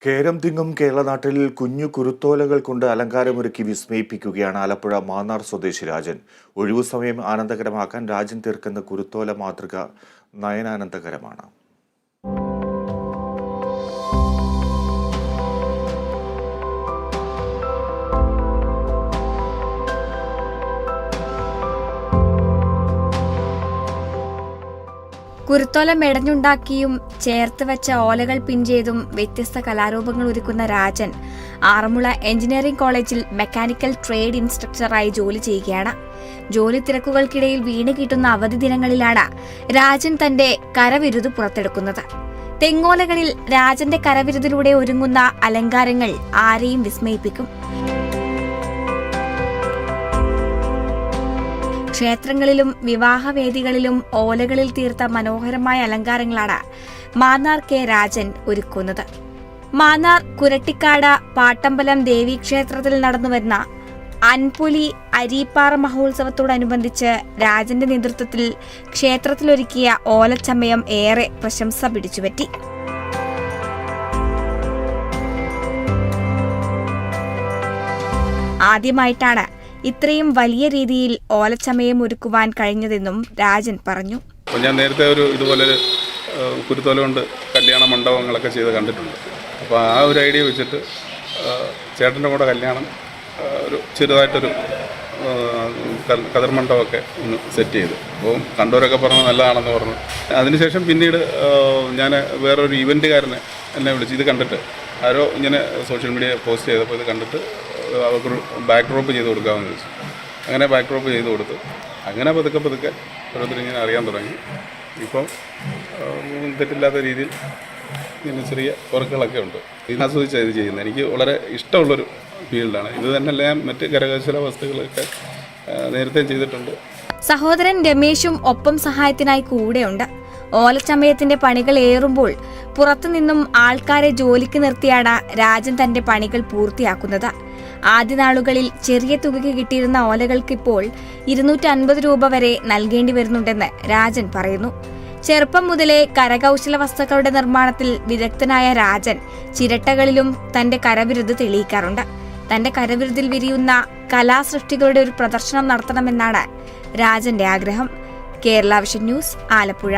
കേരം തിങ്ങും കേരളനാട്ടിൽ കുഞ്ഞു കുരുത്തോലകൾ കൊണ്ട് അലങ്കാരമൊരുക്കി വിസ്മയിപ്പിക്കുകയാണ് ആലപ്പുഴ മാന്നാർ സ്വദേശി രാജൻ. ഒഴിവു സമയം ആനന്ദകരമാക്കാൻ രാജൻ തീർക്കുന്ന കുരുത്തോല മാതൃക നയനാനന്ദകരമാണ്. കുരുത്തോല മെടഞ്ഞുണ്ടാക്കിയും ചേർത്ത് വെച്ച ഓലകൾ പിൻ ചെയ്തും വ്യത്യസ്ത കലാരൂപങ്ങൾ ഒരുക്കുന്ന രാജൻ ആറന്മുള എഞ്ചിനീയറിംഗ് കോളേജിൽ മെക്കാനിക്കൽ ട്രേഡ് ഇൻസ്ട്രക്ടറായി ജോലി ചെയ്യുകയാണ്. ജോലി തിരക്കുകൾക്കിടയിൽ വീണ് കിട്ടുന്ന അവധി ദിനങ്ങളിലാണ് രാജൻ തന്റെ കരവിരുത് പുറത്തെടുക്കുന്നത്. തെങ്ങോലകളിൽ രാജന്റെ കരവിരുതിലൂടെ ഒരുങ്ങുന്ന അലങ്കാരങ്ങൾ ആരെയും വിസ്മയിപ്പിക്കും. ക്ഷേത്രങ്ങളിലും വിവാഹവേദികളിലും ഓലകളിൽ തീർത്ത മനോഹരമായ അലങ്കാരങ്ങളാണ് മാന്നാർ കെ രാജൻ ഒരുക്കുന്നത്. മാന്നാർ കുരട്ടിക്കാട് പാട്ടമ്പലം ദേവീക്ഷേത്രത്തിൽ നടന്നുവരുന്ന അൻപുലി അരീപ്പാറ മഹോത്സവത്തോടനുബന്ധിച്ച് രാജന്റെ നേതൃത്വത്തിൽ ക്ഷേത്രത്തിലൊരുക്കിയ ഓലച്ചമയം ഏറെ പ്രശംസ പിടിച്ചുപറ്റി. ആദ്യമായിട്ടാണ് ഇത്രയും വലിയ രീതിയിൽ ഓലച്ചമയം ഒരുക്കുവാൻ കഴിഞ്ഞതെന്നും രാജൻ പറഞ്ഞു. ഞാൻ നേരത്തെ ഇതുപോലെ കുരുത്തോല കൊണ്ട് കല്യാണ മണ്ഡപങ്ങളൊക്കെ ചെയ്ത് കണ്ടിട്ടുണ്ട്. അപ്പോൾ ആ ഒരു ഐഡിയ വെച്ചിട്ട് ചേട്ടൻ്റെ കൂടെ കല്യാണം ഒരു ചെറുതായിട്ടൊരു കതിർ മണ്ഡപമൊക്കെ ഒന്ന് സെറ്റ് ചെയ്തു. അപ്പോൾ കണ്ടവരൊക്കെ പറഞ്ഞു നല്ലതാണെന്ന് പറഞ്ഞു. അതിനുശേഷം പിന്നീട് ഞാൻ വേറൊരു ഇവൻറ്റുകാരനെ എന്നെ വിളിച്ച് ഇത് കണ്ടിട്ട് ആരോ ഇങ്ങനെ സോഷ്യൽ മീഡിയ പോസ്റ്റ് ചെയ്തപ്പോൾ ഇത് കണ്ടിട്ട് അവർക്കൊരു ബാക്ക് ഡ്രോപ്പ് ചെയ്ത് കൊടുക്കാമെന്ന് ചോദിച്ചു. അങ്ങനെ ബാക്ക് ഡ്രോപ്പ് ചെയ്ത് കൊടുത്തു. അങ്ങനെ പതുക്കെ ഓരോരുത്തരിങ്ങനെ അറിയാൻ തുടങ്ങി. ഇപ്പം തെറ്റില്ലാത്ത രീതിയിൽ ഇങ്ങനെ ചെറിയ വർക്കുകളൊക്കെ ഉണ്ട്. ഇതിനാസ്വദിച്ചാണ് ഇത് ചെയ്യുന്നത്. എനിക്ക് വളരെ ഇഷ്ടമുള്ളൊരു ഫീൽഡാണ്. ഇത് തന്നെയല്ല ഞാൻ മറ്റ് കരകൗശല വസ്തുക്കളൊക്കെ നേരത്തെ ചെയ്തിട്ടുണ്ട്. സഹോദരൻ രമേശും ഒപ്പം സഹായത്തിനായി കൂടെയുണ്ട്. ഓലച്ചമയത്തിന്റെ പണികൾ ഏറുമ്പോൾ പുറത്തുനിന്നും ആൾക്കാരെ ജോലിക്ക് നിർത്തിയാണ് രാജൻ തന്റെ പണികൾ പൂർത്തിയാക്കുന്നത്. ആദ്യ നാളുകളിൽ ചെറിയ തുകയ്ക്ക് കിട്ടിയിരുന്ന ഓലകൾക്കിപ്പോൾ 250 രൂപ വരെ നൽകേണ്ടി വരുന്നുണ്ടെന്ന് രാജൻ പറയുന്നു. ചെറുപ്പം മുതലേ കരകൗശല വസ്തുക്കളുടെ നിർമ്മാണത്തിൽ വിദഗ്ധനായ രാജൻ ചിരട്ടകളിലും തന്റെ കരവിരുത് തെളിയിക്കാറുണ്ട്. തന്റെ കരവിരുതിൽ വിരിയുന്ന കലാസൃഷ്ടികളുടെ ഒരു പ്രദർശനം നടത്തണമെന്നാണ് രാജന്റെ ആഗ്രഹം. Kerala vision news, Alappuzha.